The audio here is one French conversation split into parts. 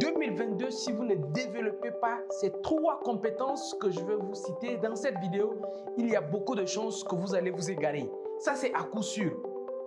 2022, si vous ne développez pas ces 3 compétences que je vais vous citer dans cette vidéo, il y a beaucoup de chances que vous allez vous égarer. Ça, c'est à coup sûr.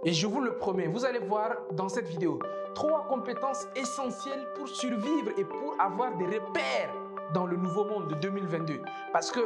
Et je vous le promets, vous allez voir dans cette vidéo 3 compétences essentielles pour survivre et pour avoir des repères dans le nouveau monde de 2022. Parce que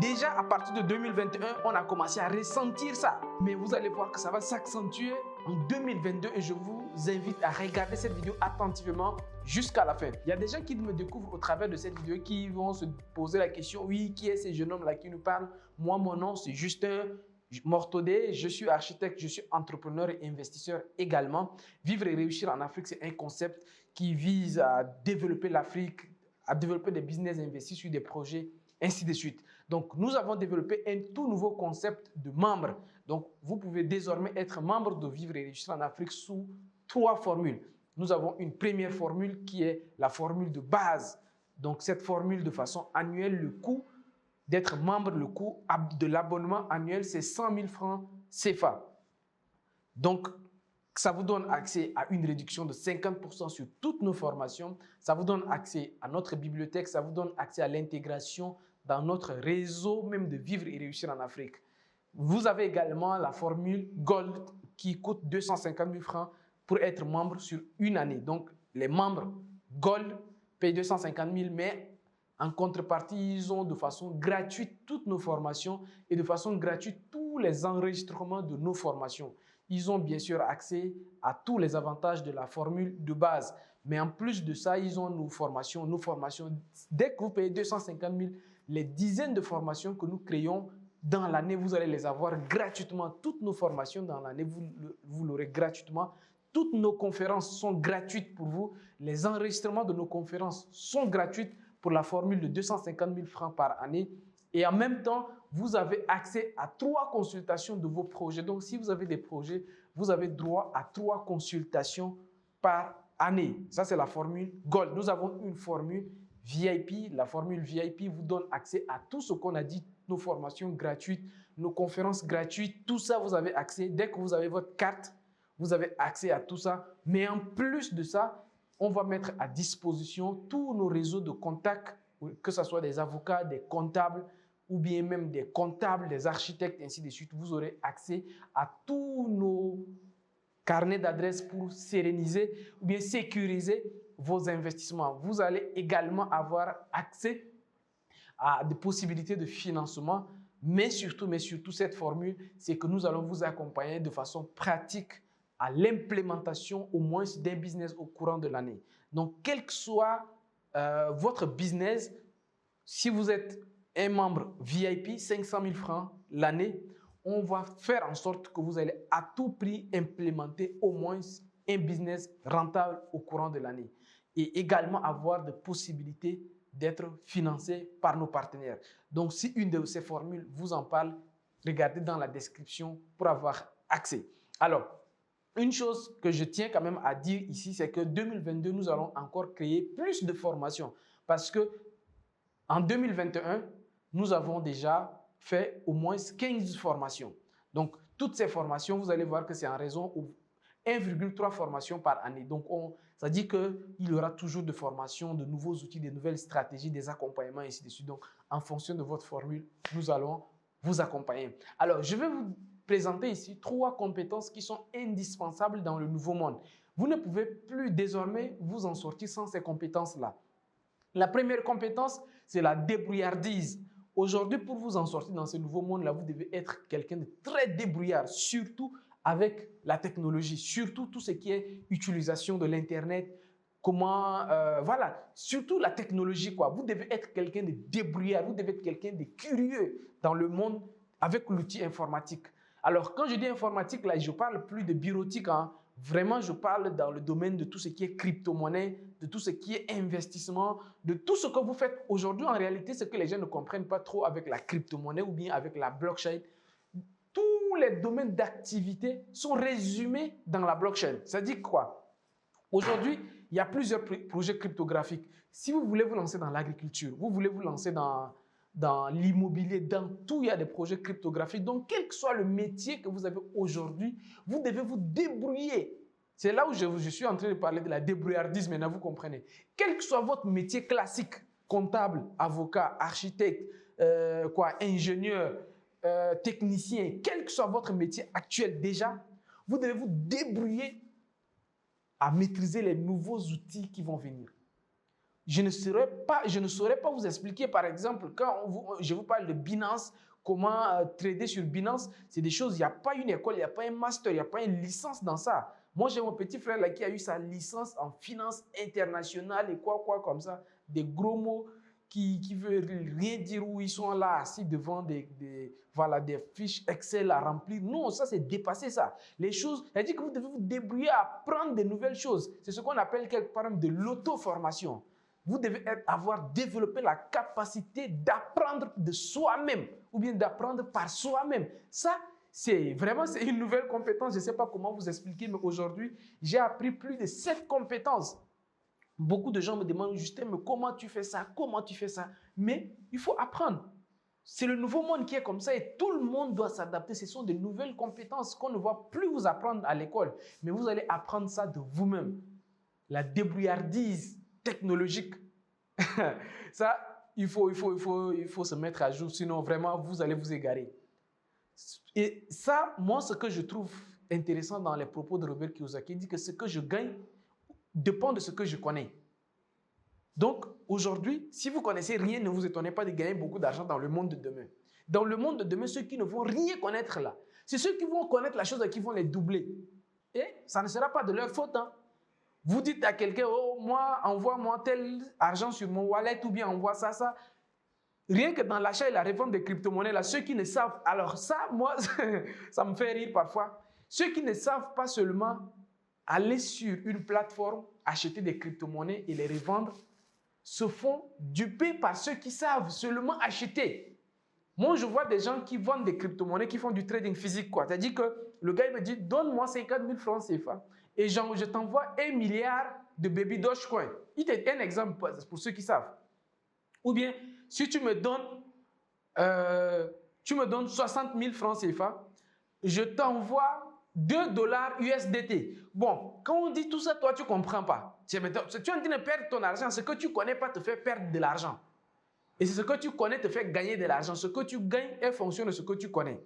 déjà à partir de 2021, on a commencé à ressentir ça. Mais vous allez voir que ça va s'accentuer en 2022 et je vous invite à regarder cette vidéo attentivement jusqu'à la fin. Il y a des gens qui me découvrent au travers de cette vidéo qui vont se poser la question, oui, qui est ce jeune homme-là qui nous parle? Moi, mon nom, c'est Justin Mortodé, je suis architecte, je suis entrepreneur et investisseur également. Vivre et réussir en Afrique, c'est un concept qui vise à développer l'Afrique, à développer des business investis sur des projets, ainsi de suite. Donc, nous avons développé un tout nouveau concept de membres. Donc, vous pouvez désormais être membre de Vivre et réussir en Afrique sous 3 formules. Nous avons une première formule qui est la formule de base. Donc, cette formule de façon annuelle, le coût d'être membre, le coût de l'abonnement annuel, c'est 100 000 francs CFA. Donc, ça vous donne accès à une réduction de 50% sur toutes nos formations. Ça vous donne accès à notre bibliothèque. Ça vous donne accès à l'intégration dans notre réseau même de Vivre et réussir en Afrique. Vous avez également la formule Gold qui coûte 250 000 francs pour être membre sur une année. Donc, les membres Gold payent 250 000, mais en contrepartie, ils ont de façon gratuite toutes nos formations et de façon gratuite tous les enregistrements de nos formations. Ils ont bien sûr accès à tous les avantages de la formule de base. Mais en plus de ça, ils ont nos formations. Dès que vous payez 250 000, les dizaines de formations que nous créons dans l'année, vous allez les avoir gratuitement. Toutes nos formations dans l'année, vous l'aurez gratuitement. Toutes nos conférences sont gratuites pour vous. Les enregistrements de nos conférences sont gratuits pour la formule de 250 000 francs par année. Et en même temps, vous avez accès à 3 consultations de vos projets. Donc, si vous avez des projets, vous avez droit à 3 consultations par année. Ça, c'est la formule Gold. Nous avons une formule VIP. La formule VIP vous donne accès à tout ce qu'on a dit, nos formations gratuites, nos conférences gratuites. Tout ça, vous avez accès. Dès que vous avez votre carte, vous avez accès à tout ça. Mais en plus de ça, on va mettre à disposition tous nos réseaux de contacts, que ce soit des avocats, des comptables, ou bien même des comptables, des architectes, ainsi de suite. Vous aurez accès à tous nos carnets d'adresses pour séréniser ou bien sécuriser vos investissements. Vous allez également avoir accès à des possibilités de financement, mais surtout cette formule, c'est que nous allons vous accompagner de façon pratique à l'implémentation au moins d'un business au courant de l'année. Donc, quel que soit votre business, si vous êtes un membre VIP, 500 000 francs l'année, on va faire en sorte que vous allez à tout prix implémenter au moins un business rentable au courant de l'année et également avoir des possibilités d'être financé par nos partenaires. Donc, si une de ces formules vous en parle, regardez dans la description pour avoir accès. Alors, une chose que je tiens quand même à dire ici, c'est que 2022, nous allons encore créer plus de formations parce que en 2021, nous avons déjà fait au moins 15 formations. Donc, toutes ces formations, vous allez voir que c'est en raison de 1,3 formations par année. Donc, ça dit qu'il y aura toujours de formations, de nouveaux outils, de nouvelles stratégies, des accompagnements, et ainsi de suite. Donc, en fonction de votre formule, nous allons vous accompagner. Alors, je vais vous présenter ici 3 compétences qui sont indispensables dans le nouveau monde. Vous ne pouvez plus désormais vous en sortir sans ces compétences-là. La première compétence, c'est la débrouillardise. Aujourd'hui, pour vous en sortir dans ce nouveau monde-là, vous devez être quelqu'un de très débrouillard, surtout avec la technologie, surtout tout ce qui est utilisation de l'Internet, voilà, surtout la technologie, quoi. Vous devez être quelqu'un de débrouillard, vous devez être quelqu'un de curieux dans le monde avec l'outil informatique. Alors, quand je dis informatique, là, je ne parle plus de bureautique, hein. Vraiment, je parle dans le domaine de tout ce qui est crypto-monnaie, de tout ce qui est investissement, de tout ce que vous faites aujourd'hui. En réalité, ce que les gens ne comprennent pas trop avec la crypto-monnaie ou bien avec la blockchain, tous les domaines d'activité sont résumés dans la blockchain. Ça dit quoi? Aujourd'hui, il y a plusieurs projets cryptographiques. Si vous voulez vous lancer dans l'agriculture, vous voulez vous lancer dans l'immobilier, dans tout, il y a des projets cryptographiques. Donc, quel que soit le métier que vous avez aujourd'hui, vous devez vous débrouiller. C'est là où je suis en train de parler de la débrouillardise, maintenant vous comprenez. Quel que soit votre métier classique, comptable, avocat, architecte, ingénieur, technicien, quel que soit votre métier actuel déjà, vous devez vous débrouiller à maîtriser les nouveaux outils qui vont venir. Je ne saurais pas vous expliquer, par exemple, quand je vous parle de Binance, comment trader sur Binance, c'est des choses, il n'y a pas une école, il n'y a pas un master, il n'y a pas une licence dans ça. Moi, j'ai mon petit frère là qui a eu sa licence en finance internationale et quoi comme ça, des gros mots qui ne veulent rien dire, où ils sont là assis devant des fiches Excel à remplir. Non, ça c'est dépassé ça. Les choses, elle dit que vous devez vous débrouiller à apprendre de nouvelles choses. C'est ce qu'on appelle quelque part de l'auto-formation. Vous devez avoir développé la capacité d'apprendre de soi-même ou bien d'apprendre par soi-même. Ça, c'est une nouvelle compétence. Je ne sais pas comment vous expliquer, mais aujourd'hui, j'ai appris plus de 7 compétences. Beaucoup de gens me demandent, Justin, mais comment tu fais ça? Comment tu fais ça? Mais il faut apprendre. C'est le nouveau monde qui est comme ça et tout le monde doit s'adapter. Ce sont de nouvelles compétences qu'on ne va plus vous apprendre à l'école, mais vous allez apprendre ça de vous-même. La débrouillardise technologique. Ça, il faut se mettre à jour, sinon vraiment, vous allez vous égarer. Et ça, moi, ce que je trouve intéressant dans les propos de Robert Kiyosaki, il dit que ce que je gagne dépend de ce que je connais. Donc, aujourd'hui, si vous ne connaissez rien, ne vous étonnez pas de gagner beaucoup d'argent dans le monde de demain. Dans le monde de demain, ceux qui ne vont rien connaître là, c'est ceux qui vont connaître la chose et qui vont les doubler. Et ça ne sera pas de leur faute, hein. Vous dites à quelqu'un, oh, envoie-moi tel argent sur mon wallet ou bien envoie ça. Rien que dans l'achat et la réforme des crypto-monnaies, là, ceux qui ne savent, alors ça, moi, ça me fait rire parfois. Ceux qui ne savent pas seulement aller sur une plateforme, acheter des crypto-monnaies et les revendre, se font duper par ceux qui savent seulement acheter. Moi, je vois des gens qui vendent des crypto-monnaies, qui font du trading physique, quoi. C'est-à-dire que le gars, il me dit, donne-moi 50 000 francs CFA. Et je t'envoie 1 milliard de baby Dogecoin. Il te donne un exemple pour ceux qui savent. Ou bien, si tu me donnes 60 000 francs CFA, je t'envoie 2 dollars USDT. Bon, quand on dit tout ça, toi, tu ne comprends pas. Tu es en train de perdre ton argent. Ce que tu ne connais pas te fait perdre de l'argent. Et c'est ce que tu connais te fait gagner de l'argent. Ce que tu gagnes est fonction de ce que tu connais.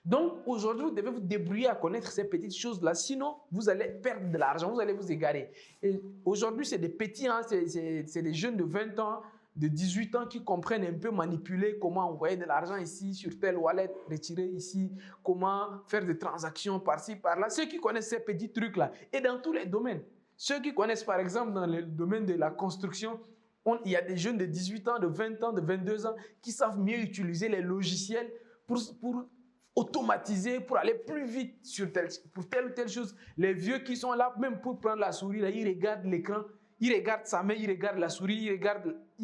Donc, aujourd'hui, vous devez vous débrouiller à connaître ces petites choses-là. Sinon, vous allez perdre de l'argent, vous allez vous égarer. Et aujourd'hui, c'est des petits, hein, c'est des jeunes de 20 ans, de 18 ans qui comprennent un peu manipuler, comment envoyer de l'argent ici, sur tel wallet, retirer ici, comment faire des transactions par-ci, par-là. Ceux qui connaissent ces petits trucs-là. Et dans tous les domaines. Ceux qui connaissent, par exemple, dans le domaine de la construction, il y a des jeunes de 18 ans, de 20 ans, de 22 ans qui savent mieux utiliser les logiciels pour automatiser, pour aller plus vite pour telle ou telle chose. Les vieux qui sont là, même pour prendre la souris, là, ils regardent l'écran, ils regardent sa main, ils regardent la souris, ils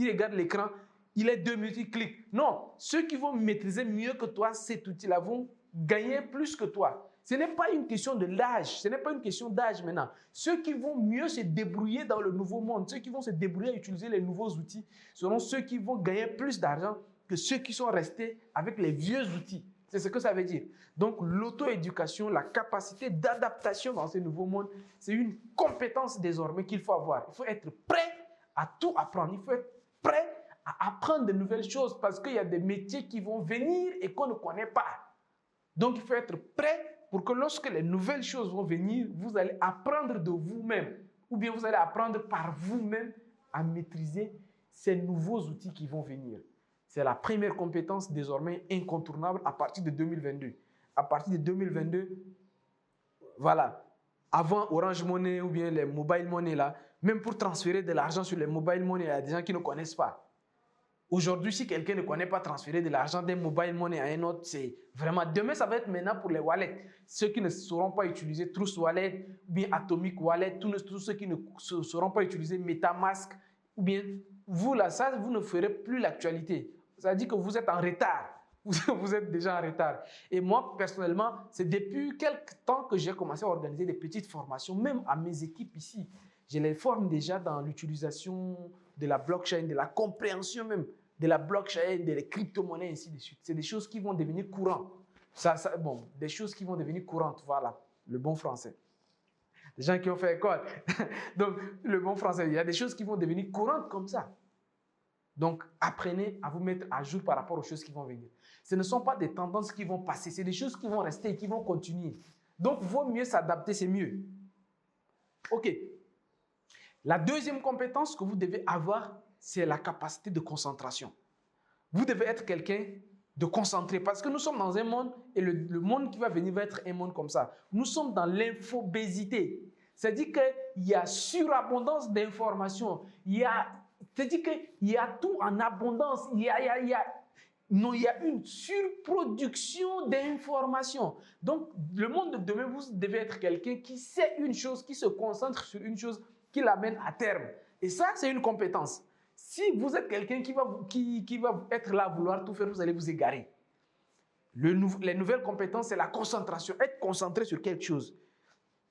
regardent l'écran, il est 2 minutes, ils cliquent. Non, ceux qui vont maîtriser mieux que toi cet outil-là vont gagner plus que toi. Ce n'est pas une question de l'âge, ce n'est pas une question d'âge maintenant. Ceux qui vont mieux se débrouiller dans le nouveau monde, ceux qui vont se débrouiller à utiliser les nouveaux outils, seront ceux qui vont gagner plus d'argent que ceux qui sont restés avec les vieux outils. C'est ce que ça veut dire. Donc, l'auto-éducation, la capacité d'adaptation dans ce nouveau monde, c'est une compétence désormais qu'il faut avoir. Il faut être prêt à tout apprendre. Il faut être prêt à apprendre de nouvelles choses parce qu'il y a des métiers qui vont venir et qu'on ne connaît pas. Donc, il faut être prêt pour que lorsque les nouvelles choses vont venir, vous allez apprendre de vous-même ou bien vous allez apprendre par vous-même à maîtriser ces nouveaux outils qui vont venir. C'est la première compétence désormais incontournable à partir de 2022. À partir de 2022, voilà, avant Orange Money ou bien les mobile money là, même pour transférer de l'argent sur les mobile money, il y a des gens qui ne connaissent pas. Aujourd'hui, si quelqu'un ne connaît pas transférer de l'argent d'un mobile money à un autre, c'est vraiment... Demain, ça va être maintenant pour les wallets. Ceux qui ne sauront pas utiliser Trust Wallet ou bien Atomic Wallet, tous ceux qui ne sauront pas utiliser MetaMask, ou bien vous là, ça, vous ne ferez plus l'actualité. Ça veut dire que vous êtes en retard. Vous êtes déjà en retard. Et moi, personnellement, c'est depuis quelques temps que j'ai commencé à organiser des petites formations, même à mes équipes ici. Je les forme déjà dans l'utilisation de la blockchain, de la compréhension même de la blockchain, des crypto-monnaies, ainsi de suite. C'est des choses qui vont devenir courantes. Des choses qui vont devenir courantes, voilà, le bon français. des gens qui ont fait école. Donc, le bon français, il y a des choses qui vont devenir courantes comme ça. Donc, apprenez à vous mettre à jour par rapport aux choses qui vont venir. Ce ne sont pas des tendances qui vont passer, c'est des choses qui vont rester et qui vont continuer. Donc, il vaut mieux s'adapter, c'est mieux. OK. La deuxième compétence que vous devez avoir, c'est la capacité de concentration. Vous devez être quelqu'un de concentré parce que nous sommes dans un monde et le monde qui va venir va être un monde comme ça. Nous sommes dans l'infobésité. C'est-à-dire qu'il y a surabondance d'informations. C'est-à-dire qu'il y a tout en abondance. Il y a une surproduction d'informations. Donc, le monde de demain, vous devez être quelqu'un qui sait une chose, qui se concentre sur une chose, qui l'amène à terme. Et ça, c'est une compétence. Si vous êtes quelqu'un qui va être là à vouloir tout faire, vous allez vous égarer. Les nouvelles compétences, c'est la concentration. Être concentré sur quelque chose.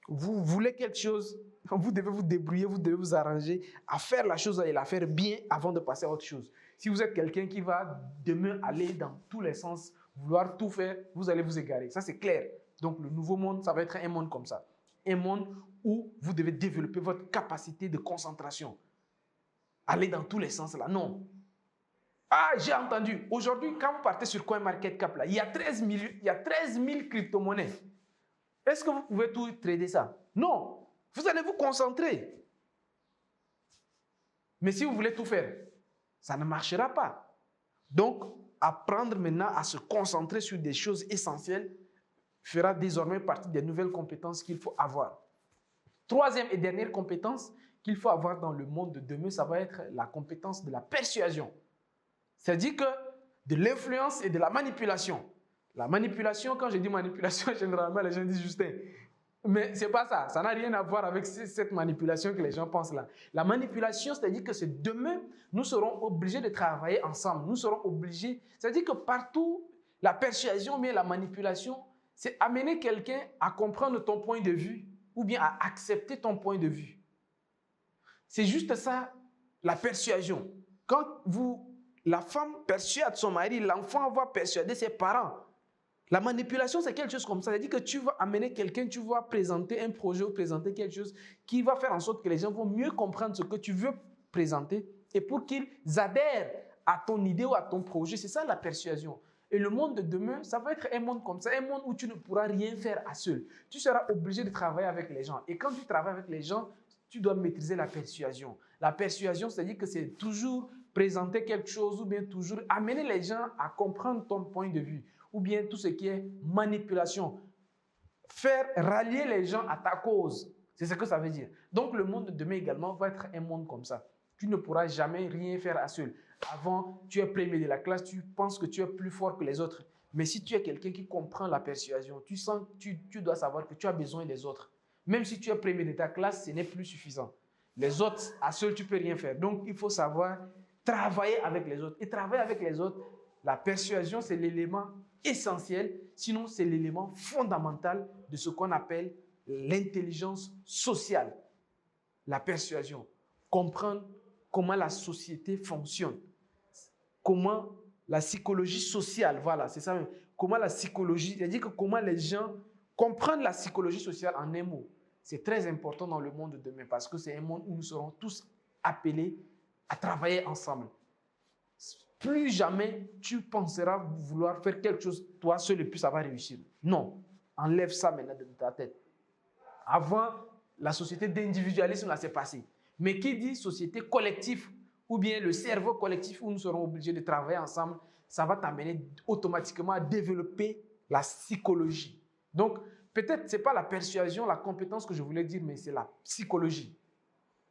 Vous voulez quelque chose, vous devez vous débrouiller, vous devez vous arranger à faire la chose et la faire bien avant de passer à autre chose. Si vous êtes quelqu'un qui va demain aller dans tous les sens, vouloir tout faire, vous allez vous égarer. Ça, c'est clair. Donc, le nouveau monde, ça va être un monde comme ça. Un monde où vous devez développer votre capacité de concentration. Aller dans tous les sens là. Non. Ah, j'ai entendu. Aujourd'hui, quand vous partez sur CoinMarketCap, là, il y a 13 000 crypto-monnaies. Est-ce que vous pouvez tout trader ça? Non. Vous allez vous concentrer. Mais si vous voulez tout faire, ça ne marchera pas. Donc, apprendre maintenant à se concentrer sur des choses essentielles fera désormais partie des nouvelles compétences qu'il faut avoir. Troisième et dernière compétence qu'il faut avoir dans le monde de demain, ça va être la compétence de la persuasion. C'est-à-dire que de l'influence et de la manipulation. La manipulation, quand je dis manipulation, généralement, les gens disent Justin. Mais ce n'est pas ça. Ça n'a rien à voir avec cette manipulation que les gens pensent là. La manipulation, c'est-à-dire que c'est demain, nous serons obligés de travailler ensemble. Nous serons obligés. C'est-à-dire que partout, la persuasion, mais la manipulation, c'est amener quelqu'un à comprendre ton point de vue ou bien à accepter ton point de vue. C'est juste ça, la persuasion. Quand la femme persuade son mari, l'enfant va persuader ses parents. La manipulation, c'est quelque chose comme ça. C'est-à-dire que tu vas amener quelqu'un, tu vas présenter un projet ou présenter quelque chose qui va faire en sorte que les gens vont mieux comprendre ce que tu veux présenter et pour qu'ils adhèrent à ton idée ou à ton projet. C'est ça la persuasion. Et le monde de demain, ça va être un monde comme ça, un monde où tu ne pourras rien faire à seul. Tu seras obligé de travailler avec les gens. Et quand tu travailles avec les gens, tu dois maîtriser la persuasion. La persuasion, c'est-à-dire que c'est toujours présenter quelque chose ou bien toujours amener les gens à comprendre ton point de vue. Ou bien tout ce qui est manipulation. Faire rallier les gens à ta cause. C'est ce que ça veut dire. Donc, le monde de demain également va être un monde comme ça. Tu ne pourras jamais rien faire à seul. Avant, tu es premier de la classe, tu penses que tu es plus fort que les autres. Mais si tu es quelqu'un qui comprend la persuasion, tu dois savoir que tu as besoin des autres. Même si tu es premier de ta classe, ce n'est plus suffisant. Les autres, à seul, tu ne peux rien faire. Donc, il faut savoir travailler avec les autres. Et travailler avec les autres, la persuasion, c'est l'élément essentiel, sinon c'est l'élément fondamental de ce qu'on appelle l'intelligence sociale. La persuasion. Comprendre comment la société fonctionne. Comment la psychologie sociale, voilà, c'est ça même. Comment la psychologie, c'est-à-dire que comment les gens comprennent la psychologie sociale en un mot. C'est très important dans le monde de demain parce que c'est un monde où nous serons tous appelés à travailler ensemble. Plus jamais tu penseras vouloir faire quelque chose toi seul et puis ça va réussir. Non, enlève ça maintenant de ta tête. Avant, la société d'individualisme là s'est passée. Mais qui dit société collective ou bien le cerveau collectif où nous serons obligés de travailler ensemble, ça va t'amener automatiquement à développer la psychologie. Donc, peut-être ce n'est pas la persuasion, la compétence que je voulais dire, mais c'est la psychologie.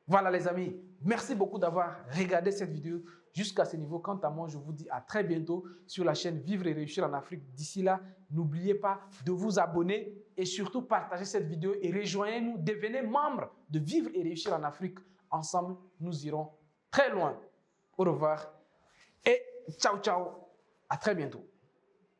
Voilà les amis, merci beaucoup d'avoir regardé cette vidéo jusqu'à ce niveau. Quant à moi, je vous dis à très bientôt sur la chaîne Vivre et Réussir en Afrique. D'ici là, n'oubliez pas de vous abonner et surtout partager cette vidéo et rejoignez-nous, devenez membre de Vivre et Réussir en Afrique. Ensemble, nous irons très loin. Au revoir et ciao, ciao. À très bientôt.